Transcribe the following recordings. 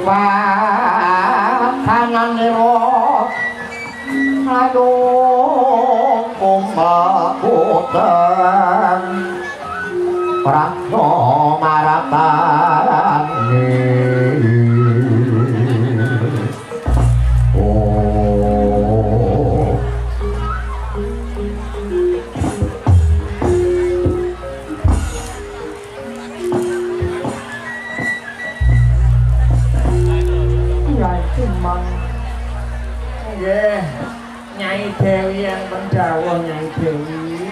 Wah, kanan niro, aduh, kumbakutan, Pratno Maratani. Oh, nggih Nyai Dewi yang pendawuh Nyai Dewi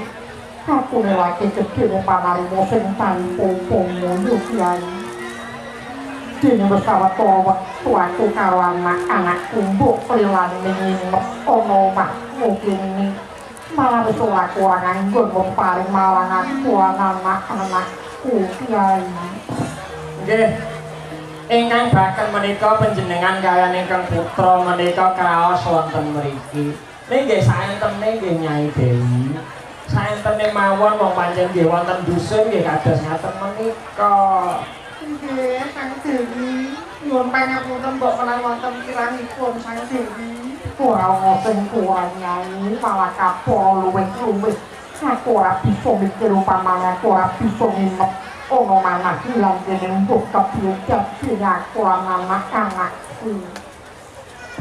aku lagi gedhe wong panarima sing tanpa moyo Kyai dene wis sawetara wektu aku karo anak-anakku mbok prilan nginep ana omahmu kene malah wis ora kurang anggun wong paring marang aku anak-anakku Kyai nggih ingkang bakal menika panjenengan kaliyan ingkang putra menika kraos wonten mriki. Nggih saentene nggih Nyai Dewi. Saentene mawon wong pancen nggih wonten dusun nggih kados ngaten menika. Nggih, Sang Dewi. Nyuwun pangapunten mbok menawi wonten kirangipun Sang Dewi. Ora ana sing kurang Nyai, malah kapal luwih-luwih. Aku ora bisa mikir upamane aku ora bisa nginep ono manah hilang kene mbok kebiudat dene aku anak-anakku.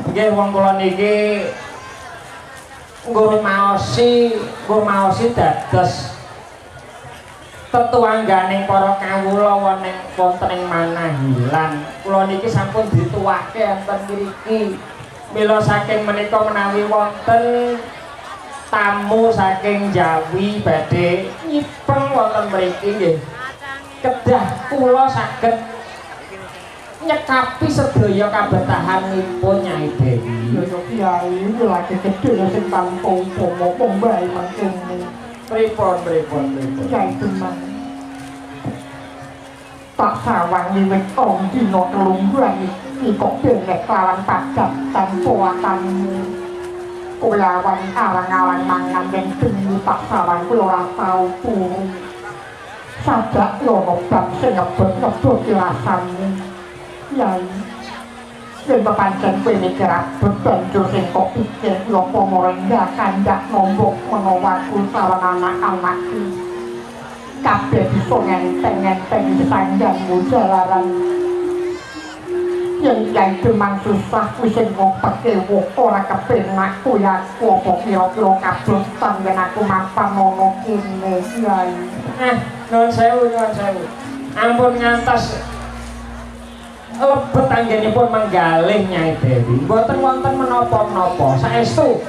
Nggih wong kula niki ngurmaosi dados tetuangganing para kawula wonten ing Manahilan. Kula niki sampun dituwake enten mriki. Mila saking menika menawi wonten tamu saking Jawi badhe nyipeng wonten mriki nggih. Kedah kula saged nyekapi sedaya kabetahanipun Nyai Dewi. Ya Kyai, lagi gedhe sing tanpa upama pembae mangkene. Pripun. Kyai tenan. Tak sawang wiwit om dina telungguan iki kok benek lawan pajak tanpa akanmu. Kowe awan alang-alang mangan yen bengi tak sawang kula ora tau turu. Sajak yono bab sing ngebut-ngebut rasane. Kyai, yen pancen kowe mikir abot banjur sing kok pikir yo apa morenggak kandak nombok menawa aku sareng anak-anakku. Kabeh bisa ngenteng-ngenteng sandangmu jalaran. Yen Kyai demang susah kuwi sing ngompeke ora kepenak kuwi aku apa kira-kira kabotan yen aku mapan ana kene Kyai. Nuwun sewu. Ampun ngantos lebet anggenipun menggalih Nyai Dewi. Mboten wonten menapa-menapa. Saestu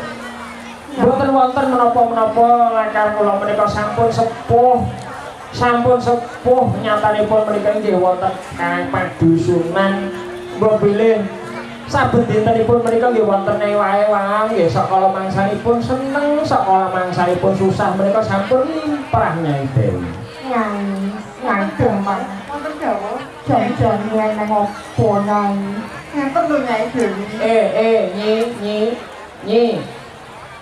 mboten wonten menapa-menapa lakar kula menika sampun sepuh nyatanipun menika nggih wonten Kang Padusunan. Mbok bilih saben dintenipun menika nggih wonten wae-wae nggih sakala mangsanipun seneng, sakala mangsanipun susah menika sampun limprah Nyai Dewi. Nyai demang wonten dawuh jan-jan nyai nang opo Nyai. Ngenten lho Nyai Dewi. Nyi.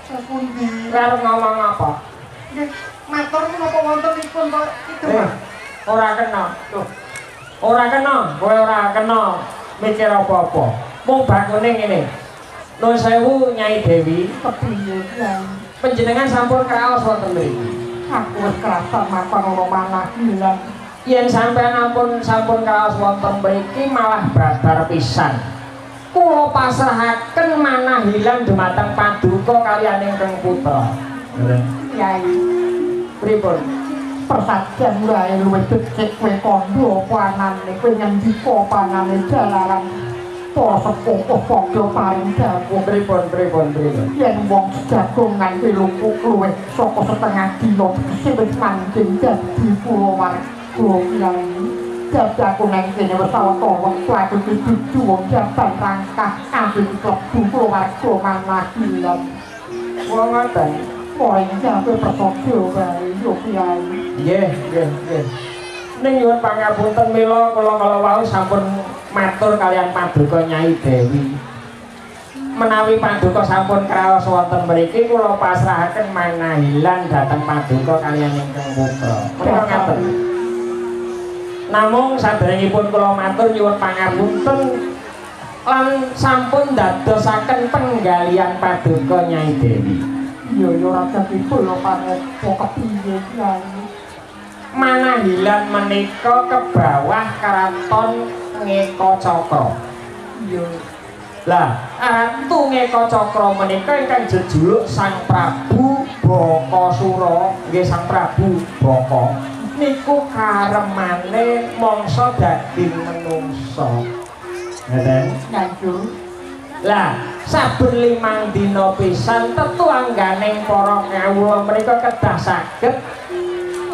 Sapundi. Arep ngomong apa? Nggih, matur menapa wontenipun kok itu. Ora kena. Loh. Ora kena, kowe ora kena mikir apa-apa. Mung bakune ngene. Nuwun sewu Nyai Dewi, Kepiye Kyai? panjenengan sampun kraos wonten mriki. Aku wis krasa mapan ana Manahilan. Yen sampeyan sampun kraos wonten mriki malah babar pisan. Kula pasrahaken Manahilan dumateng Paduka kaliyan ingkang putra. Kyai, Pripun? persajan wae luwih becik kowe kandha apa anane kowe ngendika panane jalaran. Para sepuh padha paring dawuh. Pripun? Yen wong jagongan kuwi lumpuk luwih saka setengah dina sing wis manjing dadi pulau warga Kyai. Dadi aku nang kene wis sawetara wektu aku dudu wong jaban rangkah ambil klebu pulau warga Manahilan. Kula ngoten. Ora sampe prasaja wae yo Kyai. Nggih. Ning nyuwun pangapunten mila kula wau sampun matur kalian Paduka Nyai Dewi. menawi paduka sampun kraos wonten mriki kula pasrahaken manahilan dhateng paduka kaliyan ingkang putra. Menika ngaten. Namung saderengipun kula matur nyuwun pangapunten lan sampun dadosaken penggalian paduka Nyai Dewi. Iya ya ora dadi kula panepo kepiye Kyai. Manahilan menika ke bawah keraton Ngeka Cakra. Iya. Lah, Ratu Ngeka Cakra menika ingkang jejuluk Sang Prabu Bakasura, nggih Sang Prabu Baka. Niku karemane mangsa daging menungsa. Ngeten. Nyanjur. Lah, saben 5 dina pisan tetu angganing para kawula menika kedah saged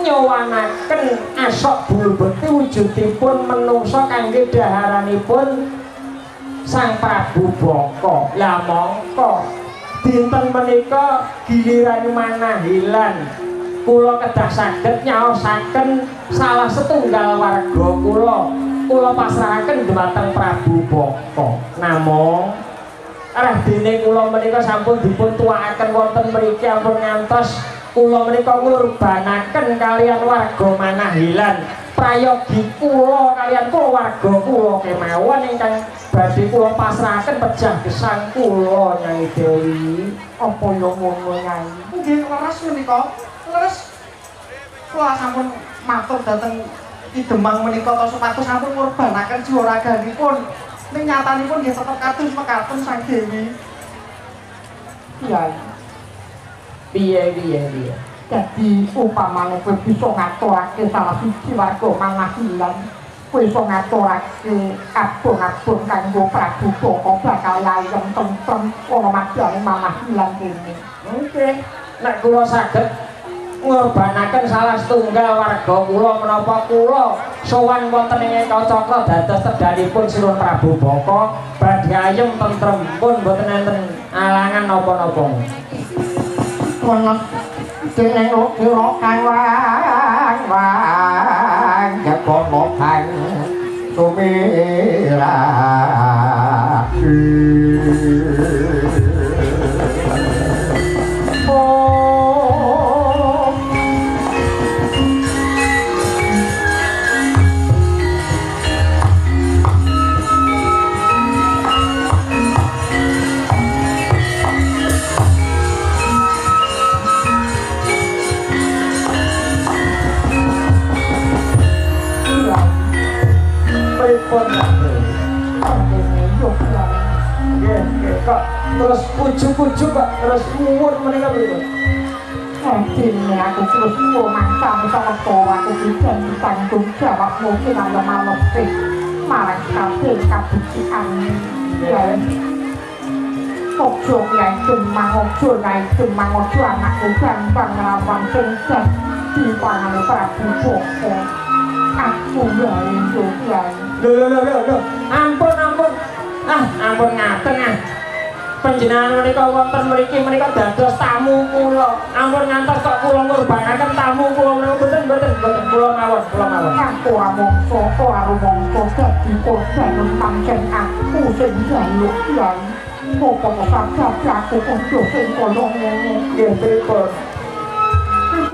nyowanaken asok bulu bekti wujudipun menungsa kangge daharanipun Sang Prabu Baka. Lah mongko dinten menika giliran manahilan kula kedah saged nyaosaken salah setunggal warga kula pasrahaken dhumateng Prabu Baka. Namung arah dene kula menika sampun dipun tuwakaken wonten mriki ampun ngantos kula menika ngurbanaken kalian warga manahilan prayogi kula kalian keluarga kula kemawon ingkang badhe kula pasrahaken pejah gesang kula Nyai Dewi. Apa yo ngono Nyai? Nggih leres menika. Leres kula sampun matur dhateng Ki Demang menika ta supados sampun ngurbanaken jiwa raganipun. Ning nyatanipun nggih tetep kados mekaten Sang Dewi. Kyai. Piye. Jadi upamane kowe bisa ngaturake salah siji warga manahilan, kowe iso ngaturake abung-abung kanggo Prabu Baka bakal ayem tentrem ana madyane manahilan kene. Oke, nek kula saged ngurbanaken salah setunggal warga kula menapa kula sowan wonten ing Ngeka Cakra dados tedhanipun Sinuwun Prabu Baka badhe ayem tentrem pun boten enten alangan napa-napa. Kono jeneng kira kang wang jakono kang sumira. Kok terus pucuk-pucuk kok terus muwur menika pripun? Dene aku terus nyuwun mangsa sama aku bisa ditanggung jawab mungkin ada manesti marang kabeh kabuktian. Ya. Ojo ya cuma ojo anakku gampang nglawan sing di pangane Prabu Baka. Aku ya itu ya. Lho. Ampun. Ampun ngaten ah. Panjenengan menika wonten mriki menika dados tamu kula. Ampun ngantos kok kula ngurbanaken tamu kula menika boten kula mawon. Aku ora rumangsa dadi korban pancen aku sing jaluk Kyai. Kok kok sadar aku kok sing kaya ngono. Nggih pripun?